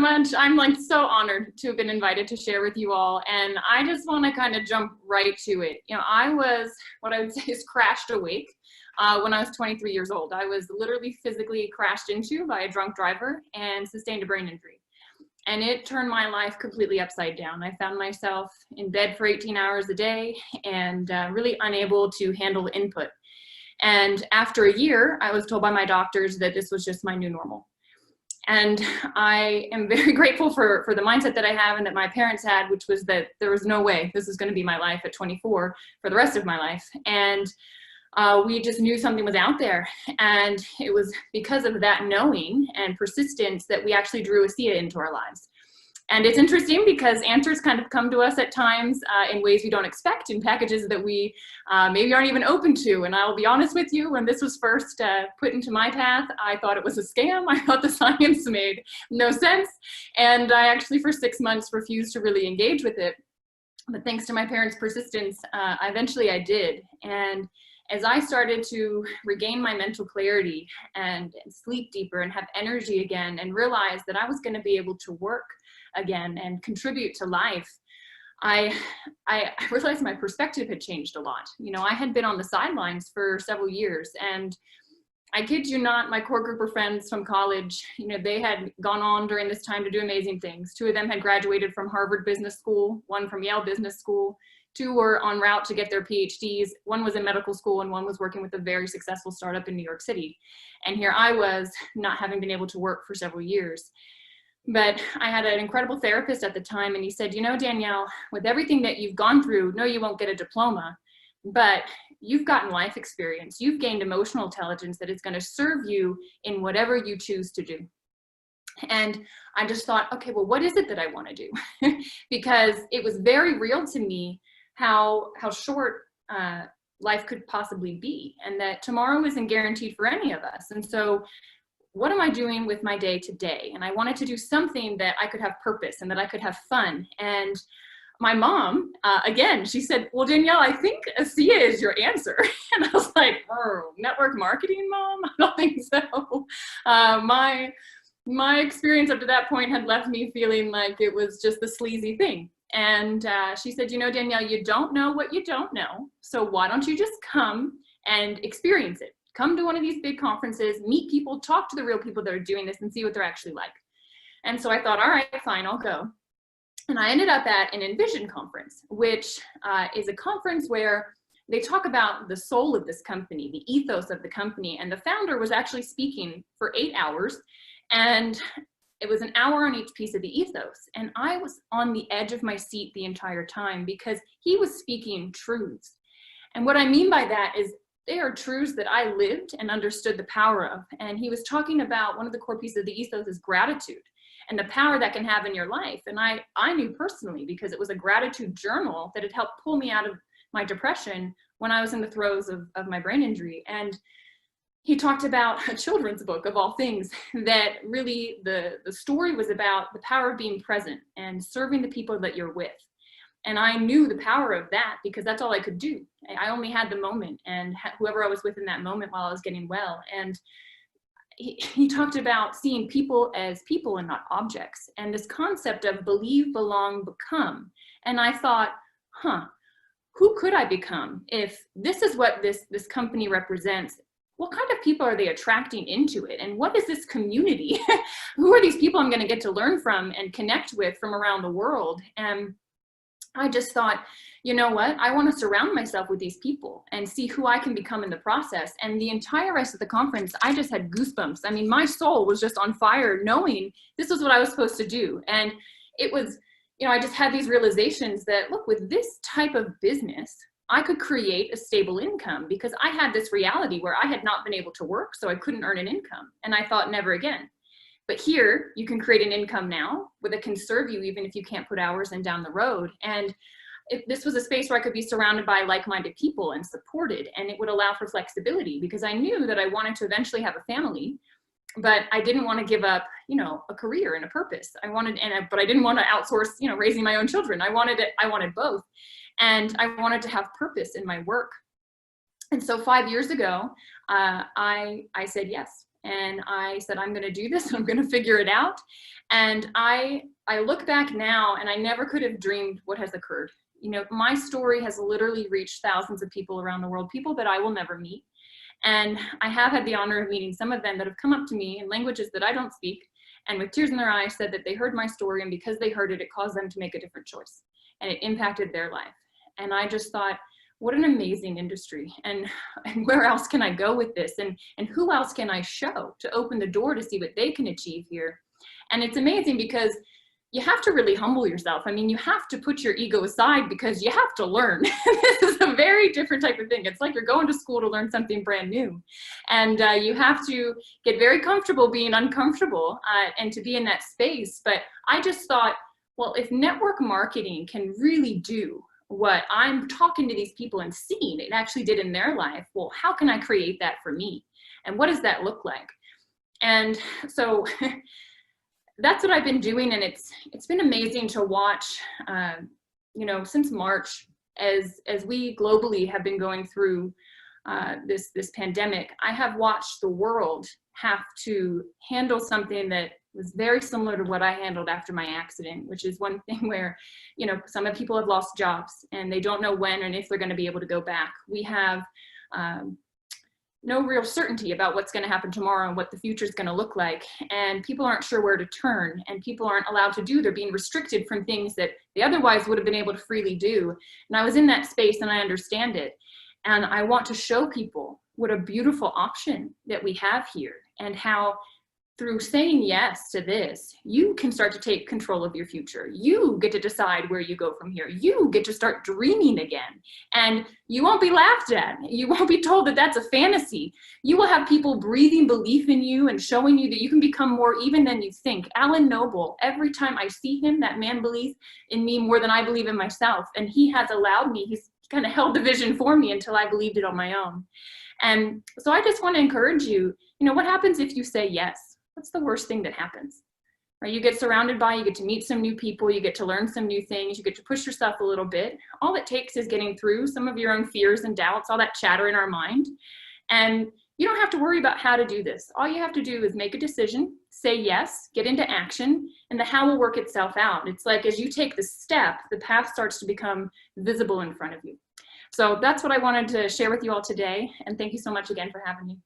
much. I'm like so honored to have been invited to share with you all. And I just want to kind of jump right to it. You know, I was what I would say is crashed awake when I was 23 years old. I was literally physically crashed into by a drunk driver and sustained a brain injury. And it turned my life completely upside down. I found myself in bed for 18 hours a day and really unable to handle input. And after a year, I was told by my doctors that this was just my new normal. And I am very grateful for the mindset that I have and that my parents had, which was that there was no way this was going to be my life at 24 for the rest of my life. And we just knew something was out there. And it was because of that knowing and persistence that we actually drew ASEA into our lives. And it's interesting because answers kind of come to us at times in ways we don't expect, in packages that we maybe aren't even open to. And I'll be honest with you, when this was first put into my path, I thought it was a scam. I thought the science made no sense. And I actually, for 6 months, refused to really engage with it. But thanks to my parents' persistence, eventually I did. And as I started to regain my mental clarity and sleep deeper and have energy again and realize that I was going to be able to work again and contribute to life, I realized my perspective had changed a lot. You know, I had been on the sidelines for several years, and I kid you not, my core group of friends from college, you know, they had gone on during this time to do amazing things. 2 of them had graduated from Harvard Business School, 1 from Yale Business School. 2 were en route to get their PhDs. 1 was in medical school and 1 was working with a very successful startup in New York City. And here I was, not having been able to work for several years. But I had an incredible therapist at the time, and he said, you know, Danielle, with everything that you've gone through, no, you won't get a diploma, but you've gotten life experience. You've gained emotional intelligence that is going to serve you in whatever you choose to do. And I just thought, okay, well, what is it that I want to do? Because it was very real to me how short life could possibly be, and that tomorrow isn't guaranteed for any of us. And so what am I doing with my day today? And I wanted to do something that I could have purpose and that I could have fun. And my mom, again, she said, well, Danielle, I think ASEA is your answer. And I was like, oh, network marketing, Mom? I don't think so. My experience up to that point had left me feeling like it was just the sleazy thing. And she said, you know, Danielle, you don't know what you don't know. So why don't you just come and experience it? Come to one of these big conferences, meet people, talk to the real people that are doing this and see what they're actually like. And so I thought, all right, fine, I'll go. And I ended up at an Envision conference, which is a conference where they talk about the soul of this company, the ethos of the company. And the founder was actually speaking for 8 hours. And it was an hour on each piece of the ethos. And I was on the edge of my seat the entire time because he was speaking truths. And what I mean by that is they are truths that I lived and understood the power of. And he was talking about one of the core pieces of the ethos is gratitude and the power that can have in your life. And I knew personally because it was a gratitude journal that had helped pull me out of my depression when I was in the throes of my brain injury. And he talked about a children's book of all things that really the story was about the power of being present and serving the people that you're with. And I knew the power of that because that's all I could do. I only had the moment and whoever I was with in that moment while I was getting well. And he talked about seeing people as people and not objects, and this concept of believe, belong, become. And I thought, who could I become if this is what this company represents? What kind of people are they attracting into it? And what is this community? Who are these people I'm going to get to learn from and connect with from around the world? And I just thought, you know what? I want to surround myself with these people and see who I can become in the process. And the entire rest of the conference, I just had goosebumps. I mean, my soul was just on fire knowing this was what I was supposed to do. And it was, you know, I just had these realizations that, look, with this type of business, I could create a stable income because I had this reality where I had not been able to work, so I couldn't earn an income. And I thought, never again. But here, you can create an income now that can serve you even if you can't put hours in down the road. And this was a space where I could be surrounded by like-minded people and supported, and it would allow for flexibility because I knew that I wanted to eventually have a family, but I didn't want to give up, you know, a career and a purpose. But I didn't want to outsource, you know, raising my own children. I wanted both. And I wanted to have purpose in my work. And so 5 years ago, I said yes. And I said, I'm going to do this. I'm going to figure it out. And I look back now, and I never could have dreamed what has occurred. You know, my story has literally reached thousands of people around the world, people that I will never meet. And I have had the honor of meeting some of them that have come up to me in languages that I don't speak, and with tears in their eyes said that they heard my story, and because they heard it, it caused them to make a different choice, and it impacted their life. And I just thought, what an amazing industry, and where else can I go with this, and who else can I show to open the door to see what they can achieve here. And it's amazing because you have to really humble yourself. I mean, you have to put your ego aside because you have to learn. This is a very different type of thing. It's like you're going to school to learn something brand new. And you have to get very comfortable being uncomfortable and to be in that space. But I just thought, well, if network marketing can really do what I'm talking to these people and seeing it actually did in their life, well, how can I create that for me? And what does that look like? And so that's what I've been doing, and it's been amazing to watch, you know, since March, as we globally have been going through this pandemic. I have watched the world have to handle something that was very similar to what I handled after my accident, which is one thing where, you know, some of people have lost jobs and they don't know when and if they're going to be able to go back. We have no real certainty about what's going to happen tomorrow and what the future is going to look like. And people aren't sure where to turn, and people aren't allowed to do. They're being restricted from things that they otherwise would have been able to freely do. And I was in that space, and I understand it. And I want to show people what a beautiful option that we have here, and how through saying yes to this, you can start to take control of your future. You get to decide where you go from here. You get to start dreaming again, and you won't be laughed at. You won't be told that that's a fantasy. You will have people breathing belief in you and showing you that you can become more even than you think. Alan Noble, every time I see him, that man believes in me more than I believe in myself. And he has allowed me, he's kind of held the vision for me until I believed it on my own. And so I just want to encourage you, you know, what happens if you say yes? What's the worst thing that happens? Right? You get surrounded by, you get to meet some new people, you get to learn some new things, you get to push yourself a little bit. All it takes is getting through some of your own fears and doubts, all that chatter in our mind. And you don't have to worry about how to do this. All you have to do is make a decision, say yes, get into action, and the how will work itself out. It's like as you take the step, the path starts to become visible in front of you. So that's what I wanted to share with you all today. And thank you so much again for having me.